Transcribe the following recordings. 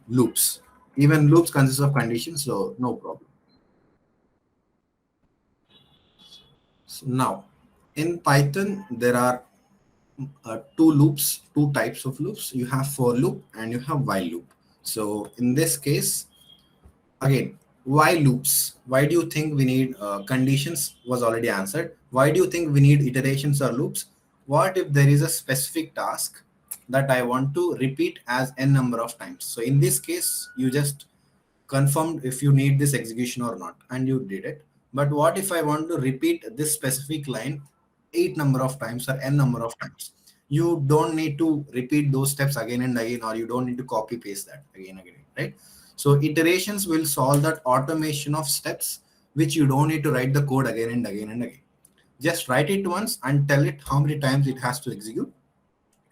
loops. Even loops consist of conditions, so no problem. So now, in Python, there are two loops, two types of loops. You have for loop and you have while loop. So in this case, again, why loops? Why do you think we need conditions was already answered. Why do you think we need iterations or loops? What if there is a specific task that I want to repeat as n number of times? So in this case, you just confirmed if you need this execution or not, and you did it. But what if I want to repeat this specific line 8 number of times or n number of times? You don't need to repeat those steps again and again, or you don't need to copy paste that again and again, right? So iterations will solve that automation of steps, which you don't need to write the code again and again and again. Just write it once and tell it how many times it has to execute.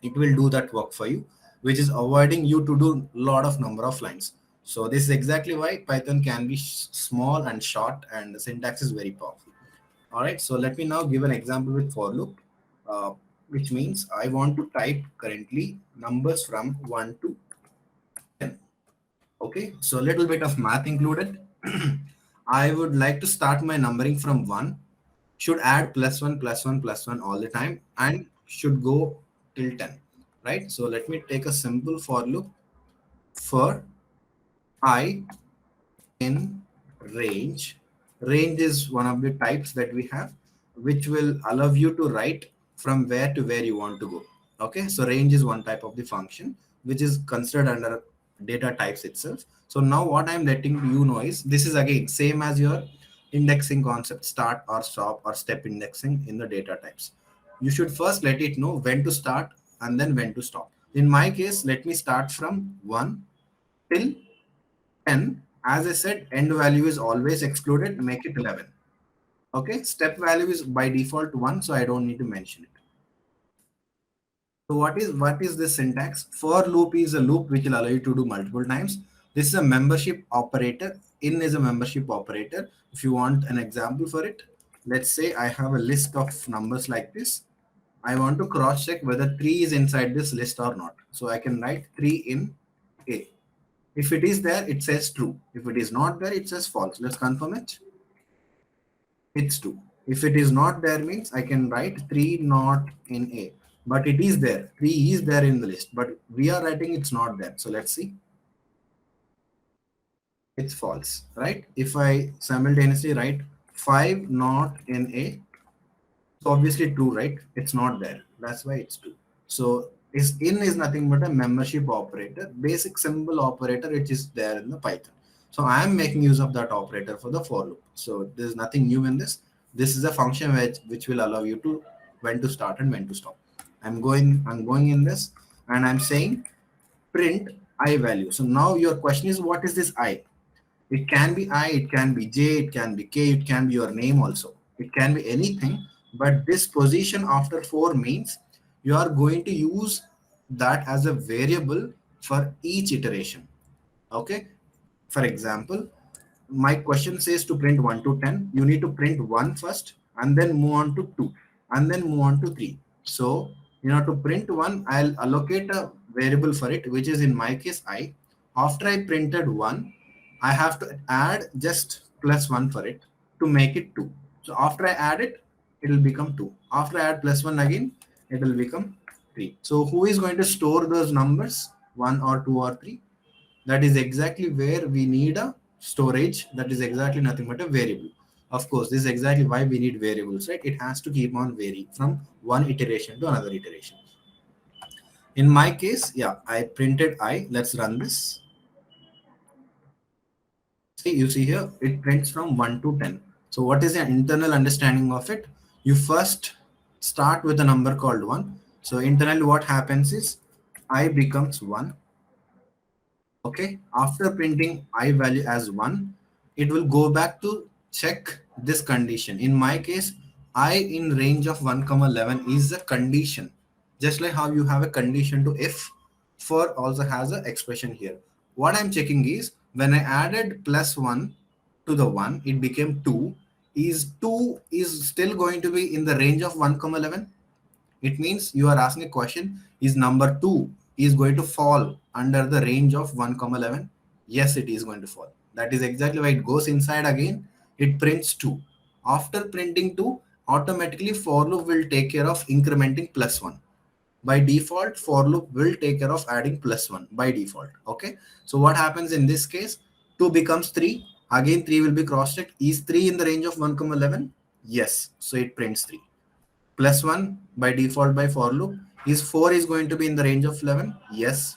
It will do that work for you, which is avoiding you to do a lot of number of lines. So this is exactly why Python can be small and short, and the syntax is very powerful. All right, so let me now give an example with for loop, uh, which means I want to type currently numbers from 1 to 10. Okay, so a little bit of math included. I would like to start my numbering from 1, should add plus 1 plus 1 plus 1 all the time, and should go till 10, right? So let me take a simple for loop for I in range. Range is one of the types that we have, which will allow you to write from where to where you want to go. Okay, so range is one type of the function which is considered under data types itself. So now what I'm letting you know is this is again same as your indexing concept, start or stop or step indexing in the data types. You should first let it know when to start and then when to stop. In my case, let me start from 1 till 10. As I said, end value is always excluded, make it 11. Okay, step value is by default 1, so I don't need to mention it. So what is this syntax? For loop is a loop which will allow you to do multiple times. This is a membership operator. In is a membership operator. If you want an example for it, let's say I have a list of numbers like this. I want to cross check whether 3 is inside this list or not. So I can write 3 in A. If it is there, it says true. If it is not there, it says false. Let's confirm it. It's true. If it is not there means I can write 3 not in A. But it is there. 3 is there in the list. But we are writing it's not there. So let's see. It's false, right? If I simultaneously write 5 not in A, it's obviously true, right? It's not there. That's why it's true. So is in is nothing but a membership operator, basic symbol operator, which is there in the Python. So I am making use of that operator for the for loop. So there's nothing new in this. This is a function which will allow you to when to start and when to stop. I'm going in this and I'm saying print I value. So now your question is, what is this I? It can be I, it can be J, it can be K, it can be your name also. It can be anything, but this position after 4 means you are going to use that as a variable for each iteration. Okay. For example, my question says to print 1 to 10. You need to print 1 first and then move on to 2 and then move on to 3. So, to print 1, I'll allocate a variable for it, which is in my case I. After I printed 1, I have to add just plus 1 for it to make it 2. So after I add it, it will become 2. After I add plus 1 again, it will become 3. So who is going to store those numbers, 1 or 2 or 3? That is exactly where we need a storage. That is exactly nothing but a variable. Of course, this is exactly why we need variables, right? It has to keep on varying from one iteration to another iteration. In my case, yeah, I printed I. Let's run this. See, you see here, it prints from 1 to 10. So what is the internal understanding of it? You first start with a number called 1. So internally what happens is I becomes 1. Okay, after printing I value as 1, it will go back to check this condition. In my case, I in range of 1 comma 11 is a condition, just like how you have a condition to if. For also has an expression here. What I'm checking is when I added plus 1 to the 1, it became 2. Is 2 is still going to be in the range of 1 comma 11? It means you are asking a question, is number 2 is going to fall under the range of 1 comma 11? Yes, it is going to fall. That is exactly why it goes inside again. It prints 2. After printing 2, automatically for loop will take care of incrementing plus 1. By default, for loop will take care of adding plus 1 by default. Okay. So what happens in this case? 2 becomes 3. Again, 3 will be cross-checked. Is 3 in the range of 1 comma 11? Yes. So it prints 3. Plus 1 by default by for loop. Is 4 is going to be in the range of 11? Yes.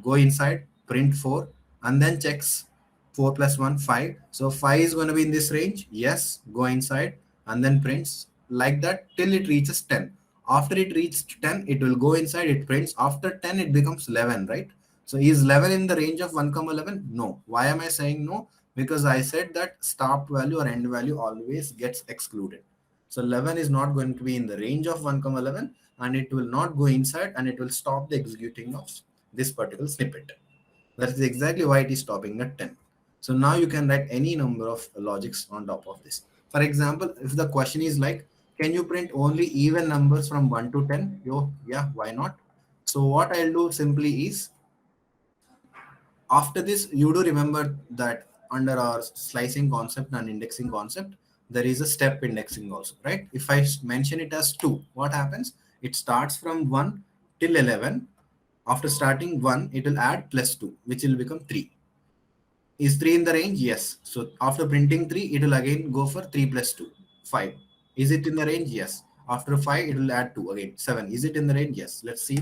Go inside, print 4, and then checks 4 plus 1, 5. So 5 is going to be in this range? Yes. Go inside and then prints like that till it reaches 10. After it reaches 10, it will go inside, it prints. After 10, it becomes 11, right? So is 11 in the range of 1 comma 11? No. Why am I saying no? Because I said that start value or end value always gets excluded. So 11 is not going to be in the range of 1 comma 11, and it will not go inside, and it will stop the executing of this particular snippet. That is exactly why it is stopping at 10. So now you can write any number of logics on top of this. For example, if the question is like, can you print only even numbers from 1 to 10? Yeah, why not? So what I'll do simply is, after this, you do remember that under our slicing concept and indexing concept, there is a step indexing also, right? If I mention it as 2, what happens? It starts from 1 till 11. After starting 1, it will add plus 2, which will become 3. Is 3 in the range? Yes. So after printing 3, it will again go for 3 plus 2, 5. Is it in the range? Yes. After 5, it will add 2 again, 7. Is it in the range? Yes. Let's see.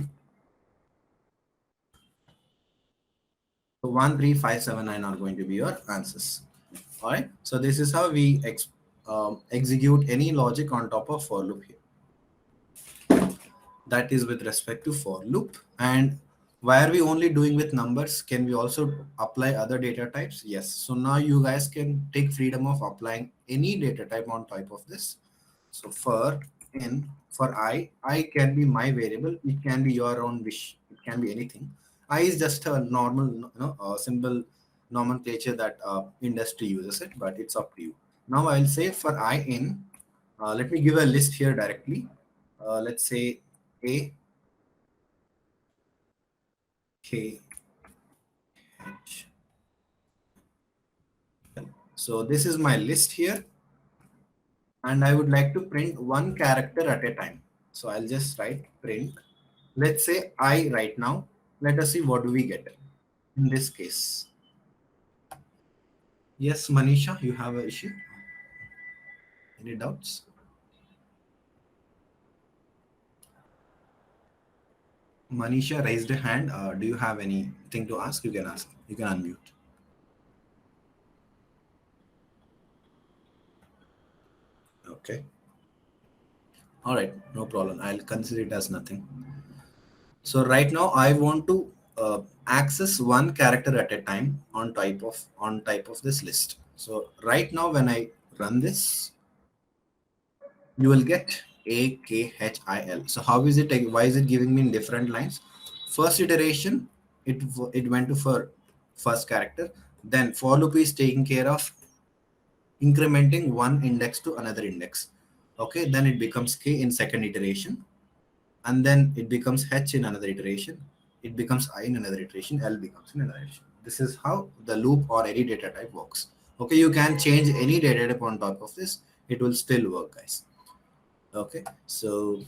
So 1, 3, 5, 7, 9 are going to be your answers. All right. So this is how we execute any logic on top of for loop here. That is with respect to for loop. And why are we only doing with numbers? Can we also apply other data types? Yes. So now you guys can take freedom of applying any data type on top of this. So for I can be my variable. It can be your own wish. It can be anything. I is just a normal, simple nomenclature that industry uses it, but it's up to you. Now I'll say for I in, let me give a list here directly. Let's say A, K, H. So this is my list here, and I would like to print one character at a time. So I'll just write print. Let's say I right now. Let us see what do we get in this case. Yes, Manisha, you have an issue? Any doubts? Manisha raised a hand. Do you have anything to ask? You can ask. You can unmute. Okay. All right. No problem. I'll consider it as nothing. So right now I want to access one character at a time on type of this list. So right now when I run this, you will get A K H I L. So how is it? Why is it giving me in different lines? First iteration, it went to for first character. Then for loop is taking care of incrementing one index to another index. Okay, then it becomes K in second iteration, and then it becomes H in another iteration. It becomes I in another iteration. L becomes in another iteration. This is how the loop or any data type works. Okay, you can change any data type on top of this. It will still work, guys. Okay, so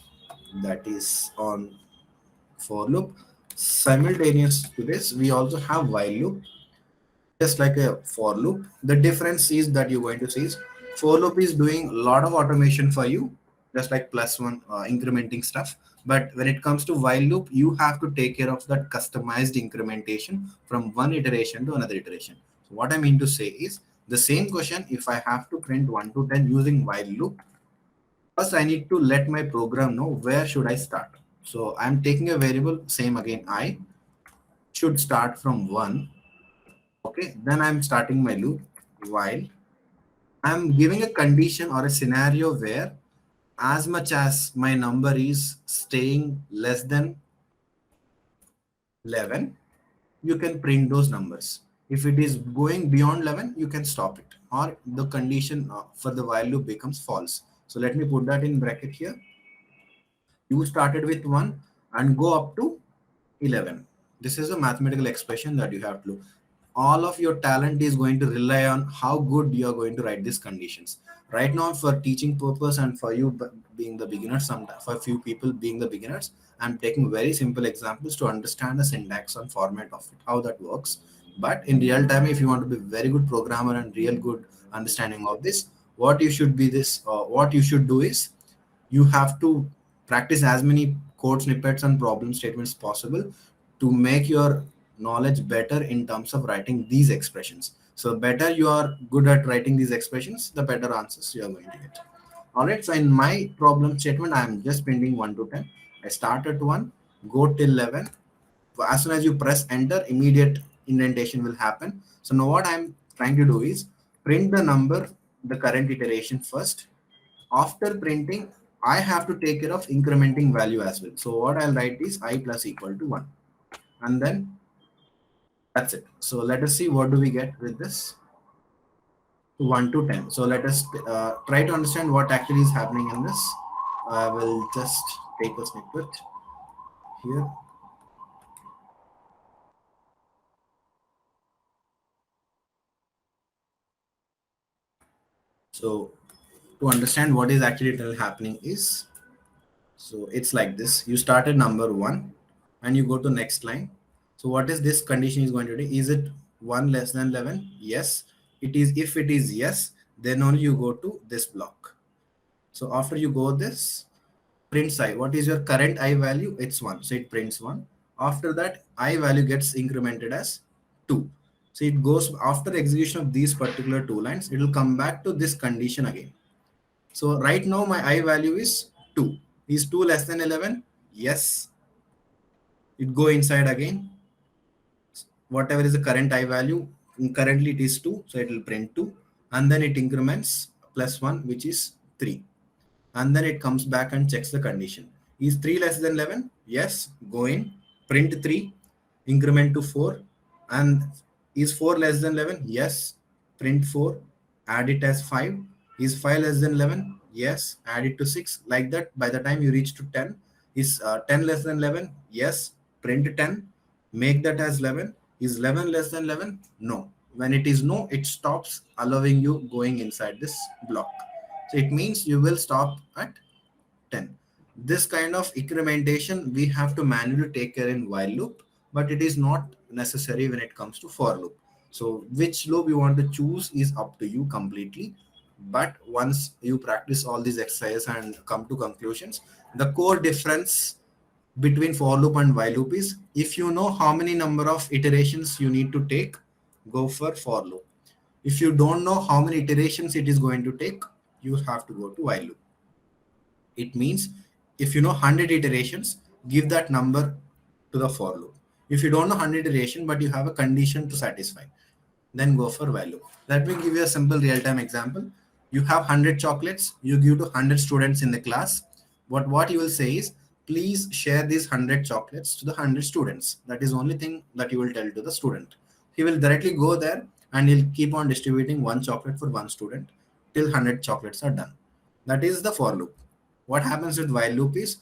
that is on for loop. Simultaneous to this, we also have while loop, just like a for loop. The difference is that you're going to see is for loop is doing a lot of automation for you, just like plus one incrementing stuff. But when it comes to while loop, you have to take care of that customized incrementation from one iteration to another iteration. So what I mean to say is the same question, if I have to print 1 to 10 using while loop, first I need to let my program know where should I start. So I'm taking a variable, same again, I should start from 1. Okay, then I'm starting my loop while I'm giving a condition or a scenario where as much as my number is staying less than 11, you can print those numbers. If it is going beyond 11, you can stop it, or the condition for the while loop becomes false. So let me put that in bracket here. You started with 1 and go up to 11. This is a mathematical expression that you have to do. All of your talent is going to rely on how good you are going to write these conditions. Right now, for teaching purpose and for you being the beginners, some for a few people being the beginners, I'm taking very simple examples to understand the syntax and format of it, how that works. But in real time, if you want to be very good programmer and real good understanding of this, what you should do is you have to practice as many code snippets and problem statements possible to make your knowledge better in terms of writing these expressions. So better you are good at writing these expressions, the better answers you are going to get. All right, so in my problem statement, I am just printing 1 to 10. I start at 1, go till 11. As soon as you press enter, immediate indentation will happen. So now what I'm trying to do is print the number, the current iteration first. After printing, I have to take care of incrementing value as well. So what I'll write is I plus equal to 1. And then that's it. So let us see what do we get with this 1 to 10. So let us try to understand what actually is happening in this. I will just take a snippet here. So to understand what is actually happening is, so it's like this. You start at number 1 and you go to next line. So what is this condition is going to do? Is it 1 less than 11? Yes. It is. If it is yes, then only you go to this block. So after you go this, prints I. What is your current I value? It's 1. So it prints 1. After that, I value gets incremented as 2. So it goes after execution of these particular two lines, it will come back to this condition again. So right now my I value is 2. Is 2 less than 11? Yes. It go inside again. Whatever is the current I value, currently it is 2. So it will print 2. And then it increments plus 1, which is 3. And then it comes back and checks the condition. Is 3 less than 11? Yes. Go in, print 3, increment to 4. And is 4 less than 11? Yes. Print 4, add it as 5. Is 5 less than 11? Yes. Add it to 6. Like that, by the time you reach to 10, is 10 less than 11? Yes. Print 10, make that as 11. Is 11 less than 11? No. When it is no, it stops allowing you going inside this block. So it means you will stop at 10. This kind of incrementation we have to manually take care in while loop, but it is not necessary when it comes to for loop. So which loop you want to choose is up to you completely. But once you practice all these exercises and come to conclusions, the core difference between for loop and while loop is, if you know how many number of iterations you need to take, go for loop. If you don't know how many iterations it is going to take, you have to go to while loop. It means if you know 100 iterations, give that number to the for loop. If you don't know 100 iteration, but you have a condition to satisfy, then go for while loop. Let me give you a simple real-time example. You have 100 chocolates, you give to 100 students in the class. What you will say is, please share these 100 chocolates to the 100 students. That is the only thing that you will tell to the student. He will directly go there and he'll keep on distributing one chocolate for one student till 100 chocolates are done. That is the for loop. What happens with while loop is,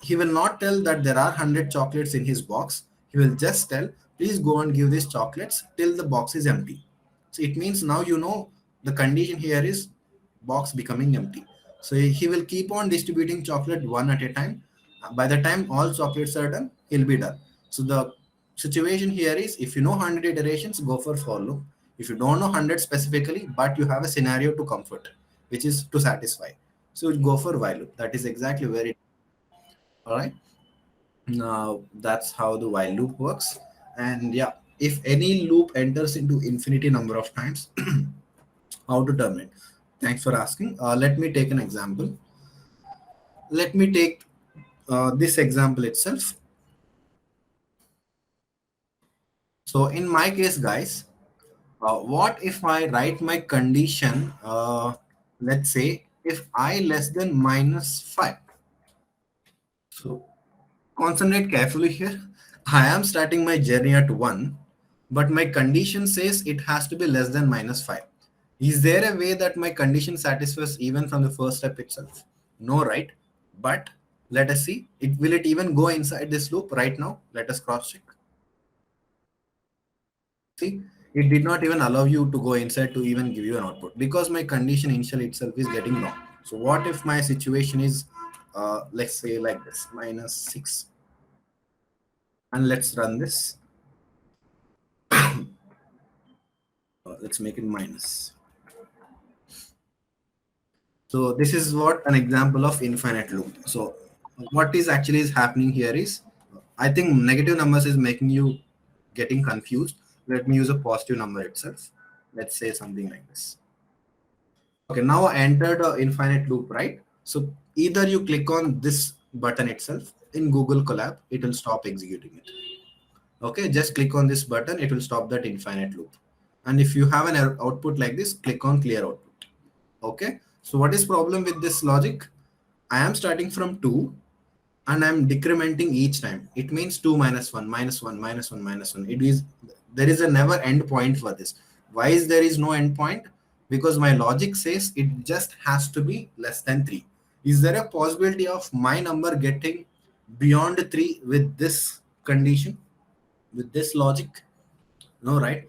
he will not tell that there are 100 chocolates in his box. He will just tell, please go and give these chocolates till the box is empty. So it means now you know the condition here is box becoming empty. So he will keep on distributing chocolate one at a time. By the time all chocolates are done, he'll be done. So the situation here is, if you know 100 iterations, go for loop. If you don't know 100 specifically, but you have a scenario to comfort, which is to satisfy, so go for while loop. That is exactly where it. All right. Now that's how the while loop works. And yeah, if any loop enters into infinity number of times, how to terminate? Thanks for asking. Let me take an example. Let me take this example itself. So in my case, guys, what if I write my condition, let's say if I less than minus 5. So concentrate carefully here. I am starting my journey at 1, but my condition says it has to be less than minus 5. Is there a way that my condition satisfies even from the first step itself? No, right? But let us see. Will it even go inside this loop right now? Let us cross check. See, it did not even allow you to go inside to even give you an output because my condition initial itself is getting wrong. So what if my situation is, let's say like this, -6, and let's run this. Let's make it minus. So this is what an example of infinite loop. So what is actually is happening here is, I think negative numbers is making you getting confused. Let me use a positive number itself. Let's say something like this. Okay, now I entered a infinite loop, right? So either you click on this button itself in Google Colab, it will stop executing it. Okay, just click on this button, it will stop that infinite loop. And if you have an output like this, click on clear output. Okay, so what is problem with this logic? I am starting from 2 and I'm decrementing each time. It means 2 minus 1, minus 1, minus 1, minus 1. It is, there is a never end point for this. Why is there is no end point? Because my logic says it just has to be less than 3. Is there a possibility of my number getting beyond 3 with this condition, with this logic? No, right?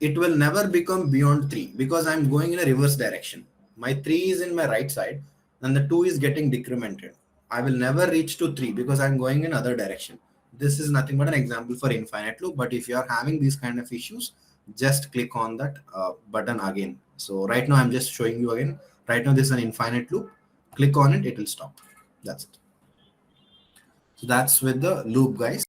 It will never become beyond 3 because I'm going in a reverse direction. My 3 is in my right side and the 2 is getting decremented. I will never reach to 3 because I'm going in other direction. This is nothing but an example for infinite loop. But if you are having these kind of issues, just click on that button again. So right now I'm just showing you again. Right now this is an infinite loop. Click on it, it will stop. That's it. So that's with the loop, guys.